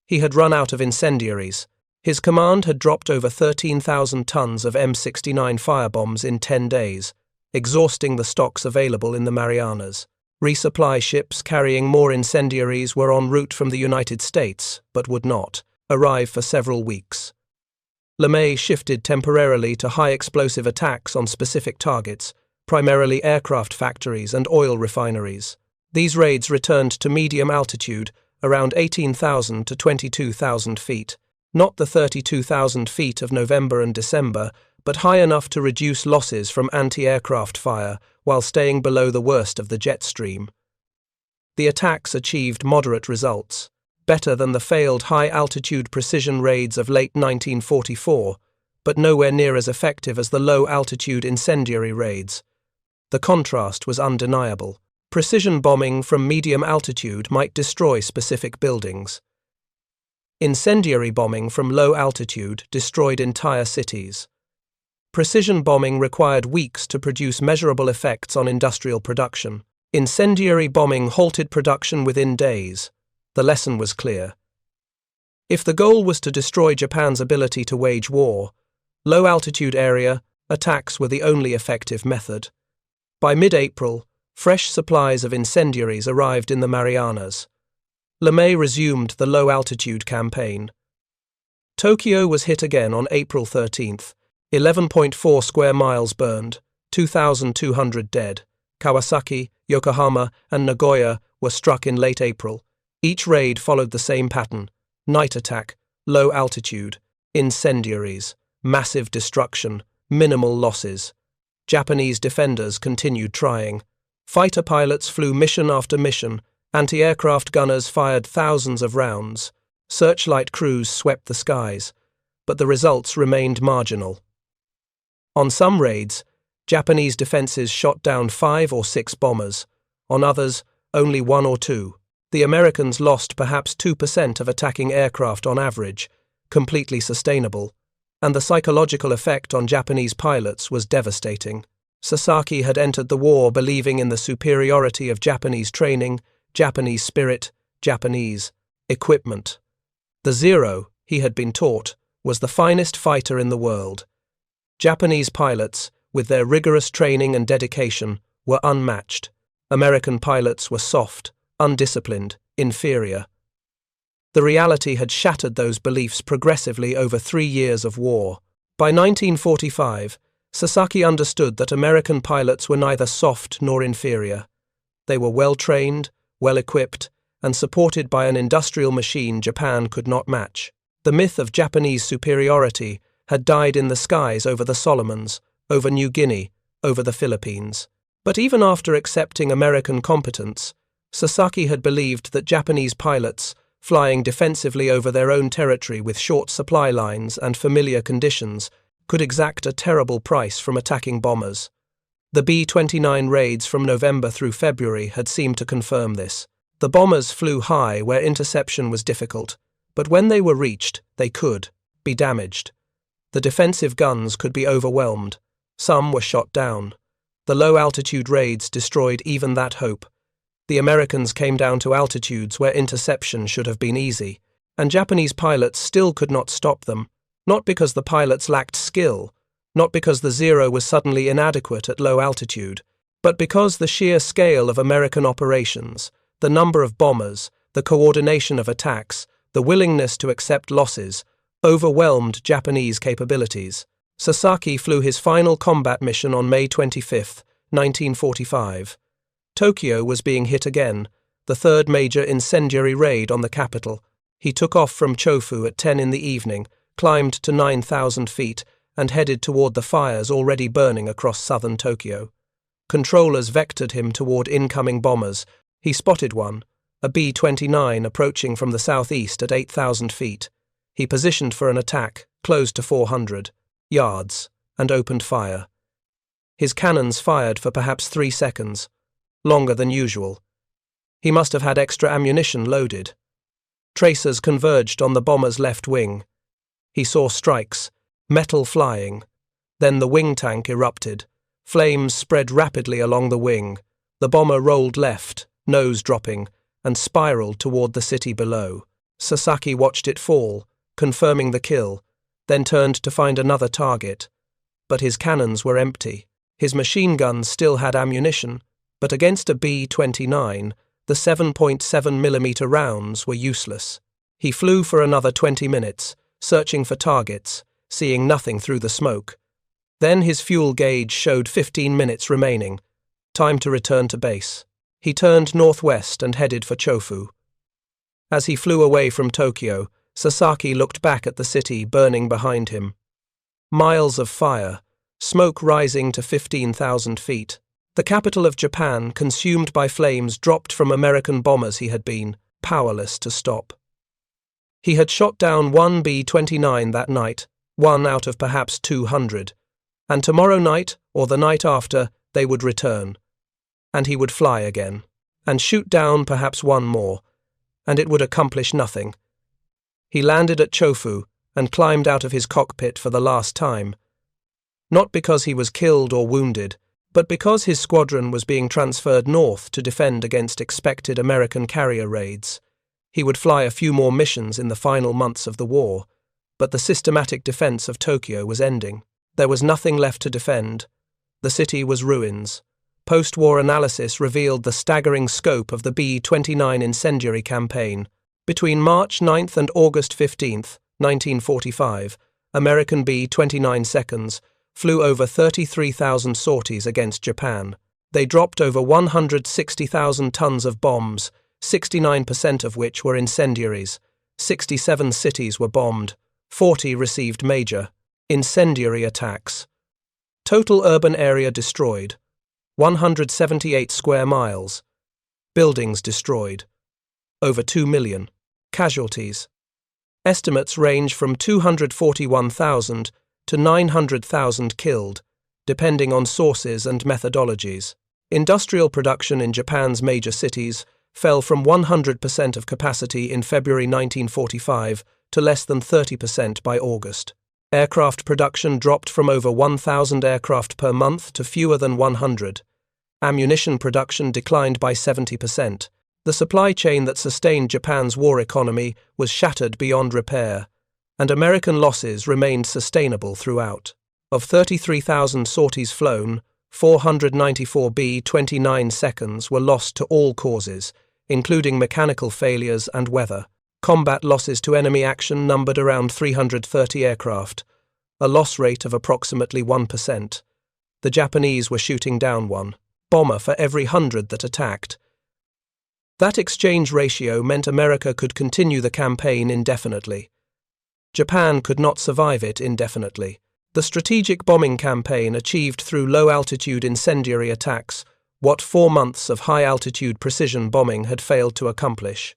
He had run out of incendiaries. His command had dropped over 13,000 tons of M69 firebombs in 10 days, exhausting the stocks available in the Marianas. Resupply ships carrying more incendiaries were en route from the United States, but would not arrive for several weeks. LeMay shifted temporarily to high-explosive attacks on specific targets, primarily aircraft factories and oil refineries. These raids returned to medium altitude, around 18,000 to 22,000 feet. Not the 32,000 feet of November and December, but high enough to reduce losses from anti-aircraft fire while staying below the worst of the jet stream. The attacks achieved moderate results, better than the failed high-altitude precision raids of late 1944, but nowhere near as effective as the low-altitude incendiary raids. The contrast was undeniable. Precision bombing from medium altitude might destroy specific buildings. Incendiary bombing from low altitude destroyed entire cities. Precision bombing required weeks to produce measurable effects on industrial production. Incendiary bombing halted production within days. The lesson was clear. If the goal was to destroy Japan's ability to wage war, low-altitude area attacks were the only effective method. By mid-April, fresh supplies of incendiaries arrived in the Marianas. LeMay resumed the low-altitude campaign. Tokyo was hit again on April 13th. 11.4 square miles burned, 2,200 dead. Kawasaki, Yokohama, and Nagoya were struck in late April. Each raid followed the same pattern: night attack, low altitude, incendiaries, massive destruction, minimal losses. Japanese defenders continued trying. Fighter pilots flew mission after mission, anti-aircraft gunners fired thousands of rounds, searchlight crews swept the skies, but the results remained marginal. On some raids, Japanese defenses shot down 5 or 6 bombers. On others, only 1 or 2. The Americans lost perhaps 2% of attacking aircraft on average, completely sustainable, and the psychological effect on Japanese pilots was devastating. Sasaki had entered the war believing in the superiority of Japanese training, Japanese spirit, Japanese equipment. The Zero, he had been taught, was the finest fighter in the world. Japanese pilots, with their rigorous training and dedication, were unmatched. American pilots were soft, undisciplined, inferior. The reality had shattered those beliefs progressively over 3 years of war. By 1945, Sasaki understood that American pilots were neither soft nor inferior. They were well-trained, well-equipped, and supported by an industrial machine Japan could not match. The myth of Japanese superiority had died in the skies over the Solomons, over New Guinea, over the Philippines. But even after accepting American competence, Sasaki had believed that Japanese pilots, flying defensively over their own territory with short supply lines and familiar conditions, could exact a terrible price from attacking bombers. The B-29 raids from November through February had seemed to confirm this. The bombers flew high where interception was difficult, but when they were reached, they could be damaged. The defensive guns could be overwhelmed. Some were shot down. The low-altitude raids destroyed even that hope. The Americans came down to altitudes where interception should have been easy, and Japanese pilots still could not stop them, not because the pilots lacked skill, not because the Zero was suddenly inadequate at low altitude, but because the sheer scale of American operations, the number of bombers, the coordination of attacks, the willingness to accept losses, overwhelmed Japanese capabilities. Sasaki flew his final combat mission on May 25, 1945. Tokyo was being hit again, the third major incendiary raid on the capital. He took off from Chofu at 10 in the evening, climbed to 9,000 feet, and headed toward the fires already burning across southern Tokyo. Controllers vectored him toward incoming bombers. He spotted one, a B-29 approaching from the southeast at 8,000 feet. He positioned for an attack, close to 400 yards, and opened fire. His cannons fired for perhaps 3 seconds, longer than usual. He must have had extra ammunition loaded. Tracers converged on the bomber's left wing. He saw strikes, metal flying. Then the wing tank erupted. Flames spread rapidly along the wing. The bomber rolled left, nose dropping, and spiraled toward the city below. Sasaki watched it fall, confirming the kill, then turned to find another target. But his cannons were empty. His machine guns still had ammunition, but against a B-29, the 7.7mm rounds were useless. He flew for another 20 minutes, searching for targets, seeing nothing through the smoke. Then his fuel gauge showed 15 minutes remaining. Time to return to base. He turned northwest and headed for Chofu. As he flew away from Tokyo, Sasaki looked back at the city burning behind him. Miles of fire, smoke rising to 15,000 feet. The capital of Japan, consumed by flames dropped from American bombers he had been powerless to stop. He had shot down one B-29 that night, one out of perhaps 200, and tomorrow night, or the night after, they would return. And he would fly again, and shoot down perhaps one more, and it would accomplish nothing. He landed at Chofu and climbed out of his cockpit for the last time, not because he was killed or wounded, but because his squadron was being transferred north to defend against expected American carrier raids. He would fly a few more missions in the final months of the war, but the systematic defense of Tokyo was ending. There was nothing left to defend. The city was ruins. Post-war analysis revealed the staggering scope of the B-29 incendiary campaign. Between March 9th and August 15th, 1945, American B-29 seconds flew over 33,000 sorties against Japan. They dropped over 160,000 tons of bombs, 69% of which were incendiaries. 67 cities were bombed, 40 received major incendiary attacks. Total urban area destroyed, 178 square miles. Buildings destroyed, over 2 million. Casualties. Estimates range from 241,000 to 900,000 killed, depending on sources and methodologies. Industrial production in Japan's major cities fell from 100% of capacity in February 1945 to less than 30% by August. Aircraft production dropped from over 1,000 aircraft per month to fewer than 100. Ammunition production declined by 70%. The supply chain that sustained Japan's war economy was shattered beyond repair, and American losses remained sustainable throughout. Of 33,000 sorties flown, 494 B-29 seconds were lost to all causes, including mechanical failures and weather. Combat losses to enemy action numbered around 330 aircraft, a loss rate of approximately 1%. The Japanese were shooting down one bomber for every 100 that attacked. That exchange ratio meant America could continue the campaign indefinitely. Japan could not survive it indefinitely. The strategic bombing campaign achieved through low-altitude incendiary attacks what 4 months of high-altitude precision bombing had failed to accomplish.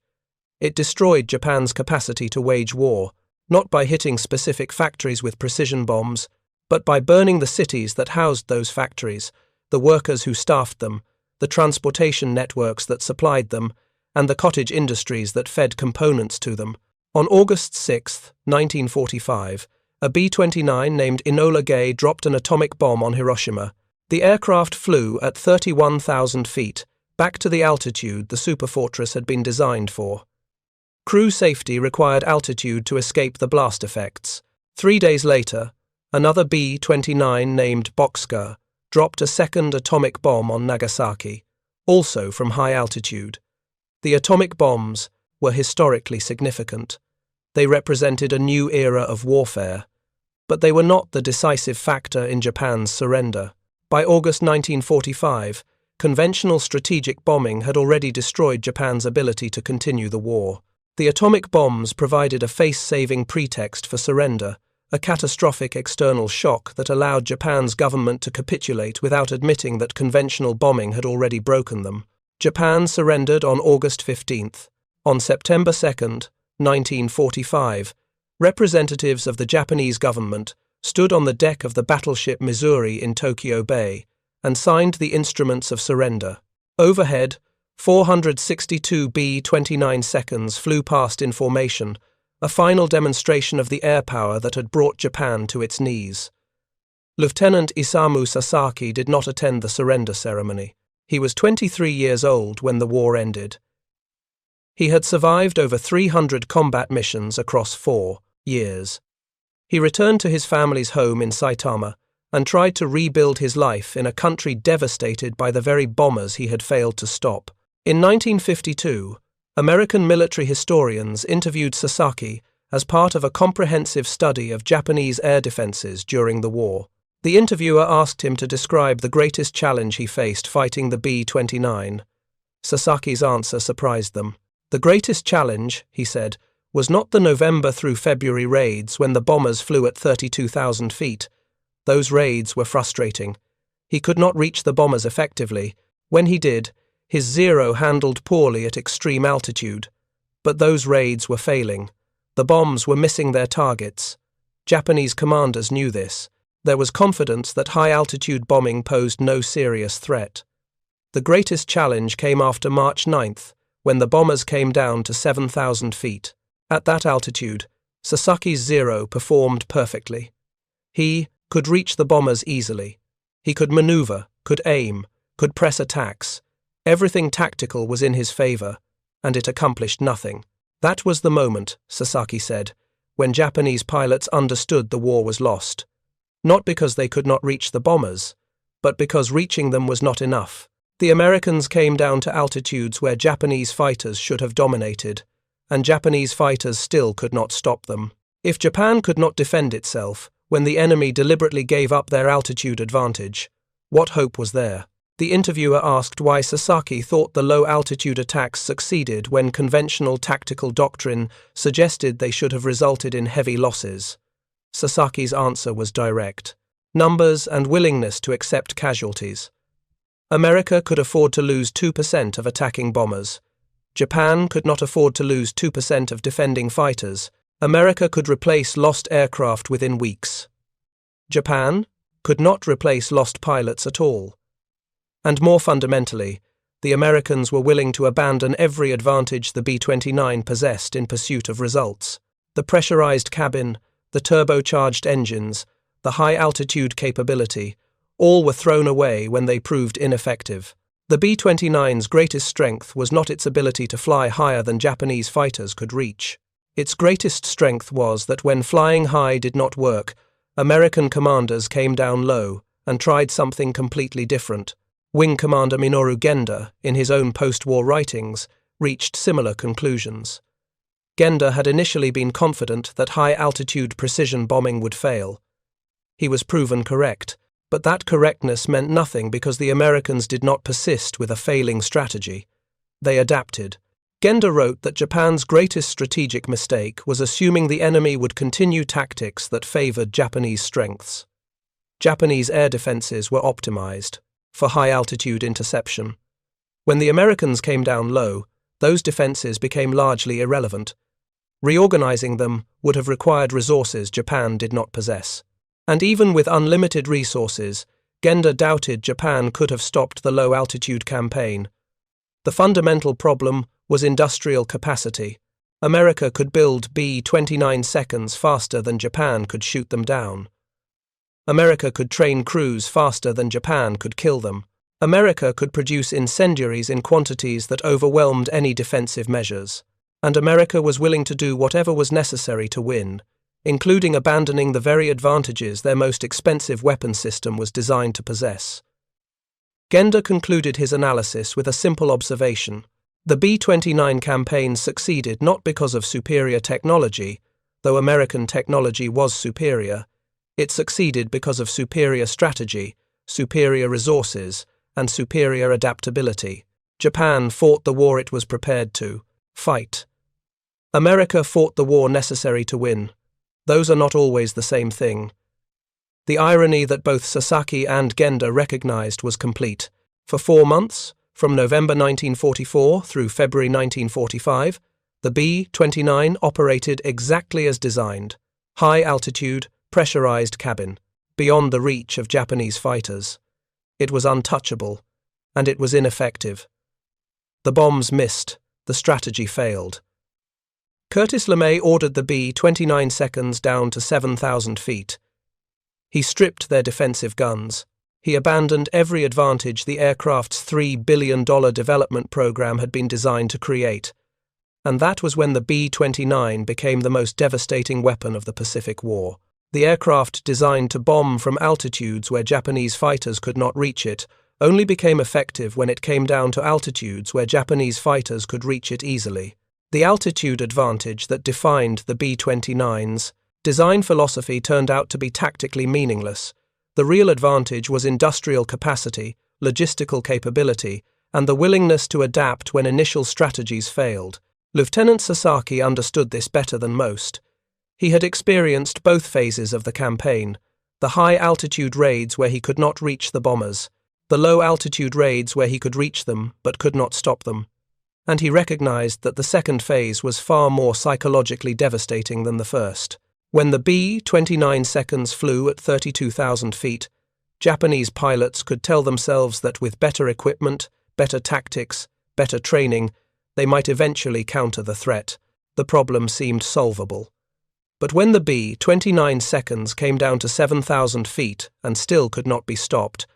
It destroyed Japan's capacity to wage war, not by hitting specific factories with precision bombs, but by burning the cities that housed those factories, the workers who staffed them, the transportation networks that supplied them, and the cottage industries that fed components to them. On August 6, 1945, a B-29 named Enola Gay dropped an atomic bomb on Hiroshima. The aircraft flew at 31,000 feet, back to the altitude the Superfortress had been designed for. Crew safety required altitude to escape the blast effects. 3 days later, another B-29 named Boxcar dropped a second atomic bomb on Nagasaki, also from high altitude. The atomic bombs were historically significant. They represented a new era of warfare, but they were not the decisive factor in Japan's surrender. By August 1945, conventional strategic bombing had already destroyed Japan's ability to continue the war. The atomic bombs provided a face-saving pretext for surrender, a catastrophic external shock that allowed Japan's government to capitulate without admitting that conventional bombing had already broken them. Japan surrendered on August 15. On September 2, 1945, representatives of the Japanese government stood on the deck of the battleship Missouri in Tokyo Bay and signed the instruments of surrender. Overhead, 462 B-29 seconds flew past in formation, a final demonstration of the air power that had brought Japan to its knees. Lieutenant Isamu Sasaki did not attend the surrender ceremony. He was 23 years old when the war ended. He had survived over 300 combat missions across 4 years. He returned to his family's home in Saitama and tried to rebuild his life in a country devastated by the very bombers he had failed to stop. In 1952, American military historians interviewed Sasaki as part of a comprehensive study of Japanese air defenses during the war. The interviewer asked him to describe the greatest challenge he faced fighting the B-29. Sasaki's answer surprised them. The greatest challenge, he said, was not the November through February raids when the bombers flew at 32,000 feet. Those raids were frustrating. He could not reach the bombers effectively. When he did, his Zero handled poorly at extreme altitude. But those raids were failing. The bombs were missing their targets. Japanese commanders knew this. There was confidence that high-altitude bombing posed no serious threat. The greatest challenge came after March 9th, when the bombers came down to 7,000 feet. At that altitude, Sasaki's Zero performed perfectly. He could reach the bombers easily. He could maneuver, could aim, could press attacks. Everything tactical was in his favor, and it accomplished nothing. That was the moment, Sasaki said, when Japanese pilots understood the war was lost. Not because they could not reach the bombers, but because reaching them was not enough. The Americans came down to altitudes where Japanese fighters should have dominated, and Japanese fighters still could not stop them. If Japan could not defend itself when the enemy deliberately gave up their altitude advantage, what hope was there? The interviewer asked why Sasaki thought the low-altitude attacks succeeded when conventional tactical doctrine suggested they should have resulted in heavy losses. Sasaki's answer was direct: numbers and willingness to accept casualties. America could afford to lose 2% of attacking bombers. Japan could not afford to lose 2% of defending fighters. America could replace lost aircraft within weeks. Japan could not replace lost pilots at all. And more fundamentally, the Americans were willing to abandon every advantage the B-29 possessed in pursuit of results. The pressurized cabin, the turbocharged engines, the high-altitude capability, all were thrown away when they proved ineffective. The B-29's greatest strength was not its ability to fly higher than Japanese fighters could reach. Its greatest strength was that when flying high did not work, American commanders came down low and tried something completely different. Wing Commander Minoru Genda, in his own post-war writings, reached similar conclusions. Genda had initially been confident that high-altitude precision bombing would fail. He was proven correct, but that correctness meant nothing because the Americans did not persist with a failing strategy. They adapted. Genda wrote that Japan's greatest strategic mistake was assuming the enemy would continue tactics that favored Japanese strengths. Japanese air defenses were optimized for high-altitude interception. When the Americans came down low, those defenses became largely irrelevant. Reorganizing them would have required resources Japan did not possess. And even with unlimited resources, Genda doubted Japan could have stopped the low-altitude campaign. The fundamental problem was industrial capacity. America could build B-29 seconds faster than Japan could shoot them down. America could train crews faster than Japan could kill them. America could produce incendiaries in quantities that overwhelmed any defensive measures. And America was willing to do whatever was necessary to win, including abandoning the very advantages their most expensive weapon system was designed to possess. Genda concluded his analysis with a simple observation. The B-29 campaign succeeded not because of superior technology, though American technology was superior. It succeeded because of superior strategy, superior resources, and superior adaptability. Japan fought the war it was prepared to fight. America fought the war necessary to win. Those are not always the same thing. The irony that both Sasaki and Genda recognized was complete. For 4 months, from November 1944 through February 1945, the B-29 operated exactly as designed: high altitude, pressurized cabin, beyond the reach of Japanese fighters. It was untouchable, and it was ineffective. The bombs missed, the strategy failed. Curtis LeMay ordered the B-29 seconds down to 7,000 feet. He stripped their defensive guns. He abandoned every advantage the aircraft's $3 billion development program had been designed to create. And that was when the B-29 became the most devastating weapon of the Pacific War. The aircraft designed to bomb from altitudes where Japanese fighters could not reach it only became effective when it came down to altitudes where Japanese fighters could reach it easily. The altitude advantage that defined the B-29's design philosophy turned out to be tactically meaningless. The real advantage was industrial capacity, logistical capability, and the willingness to adapt when initial strategies failed. Lieutenant Sasaki understood this better than most. He had experienced both phases of the campaign: the high-altitude raids where he could not reach the bombers, the low-altitude raids where he could reach them but could not stop them. And he recognized that the second phase was far more psychologically devastating than the first. When the B-29 seconds flew at 32,000 feet, Japanese pilots could tell themselves that with better equipment, better tactics, better training, they might eventually counter the threat. The problem seemed solvable. But when the B-29 seconds came down to 7,000 feet and still could not be stopped,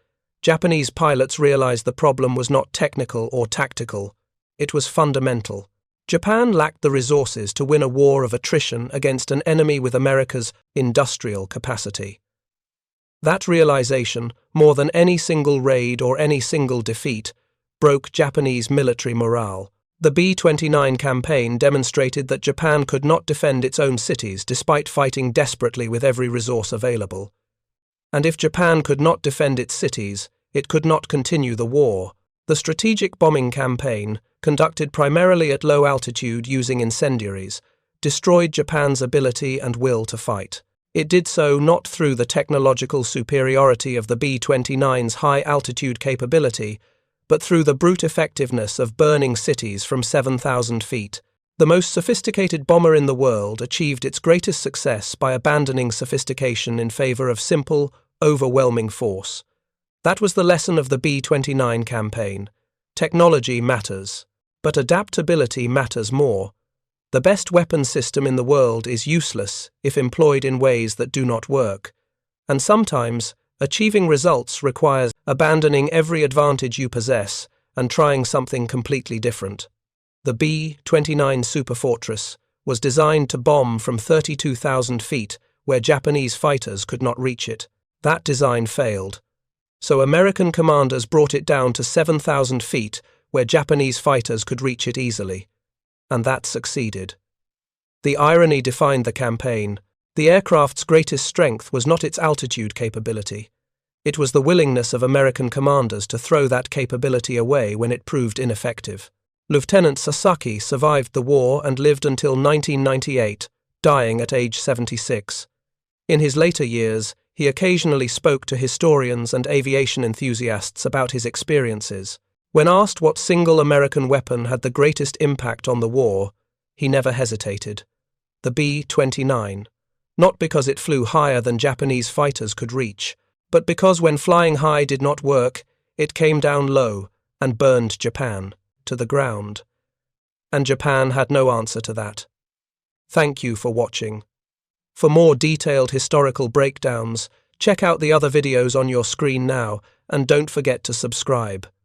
Japanese pilots realized the problem was not technical or tactical. It was fundamental. Japan lacked the resources to win a war of attrition against an enemy with America's industrial capacity. That realization, more than any single raid or any single defeat, broke Japanese military morale. The B-29 campaign demonstrated that Japan could not defend its own cities despite fighting desperately with every resource available. And if Japan could not defend its cities, it could not continue the war. The strategic bombing campaign, conducted primarily at low altitude using incendiaries, destroyed Japan's ability and will to fight. It did so not through the technological superiority of the B-29's high-altitude capability, but through the brute effectiveness of burning cities from 7,000 feet. The most sophisticated bomber in the world achieved its greatest success by abandoning sophistication in favor of simple, overwhelming force. That was the lesson of the B-29 campaign. Technology matters, but adaptability matters more. The best weapon system in the world is useless if employed in ways that do not work, and sometimes achieving results requires abandoning every advantage you possess and trying something completely different. The B-29 Superfortress was designed to bomb from 32,000 feet where Japanese fighters could not reach it. That design failed, so American commanders brought it down to 7,000 feet where Japanese fighters could reach it easily. And that succeeded. The irony defined the campaign. The aircraft's greatest strength was not its altitude capability. It was the willingness of American commanders to throw that capability away when it proved ineffective. Lieutenant Sasaki survived the war and lived until 1998, dying at age 76. In his later years, he occasionally spoke to historians and aviation enthusiasts about his experiences. When asked what single American weapon had the greatest impact on the war, he never hesitated. The B-29. Not because it flew higher than Japanese fighters could reach, but because when flying high did not work, it came down low and burned Japan to the ground. And Japan had no answer to that. Thank you for watching. For more detailed historical breakdowns, check out the other videos on your screen now, and don't forget to subscribe.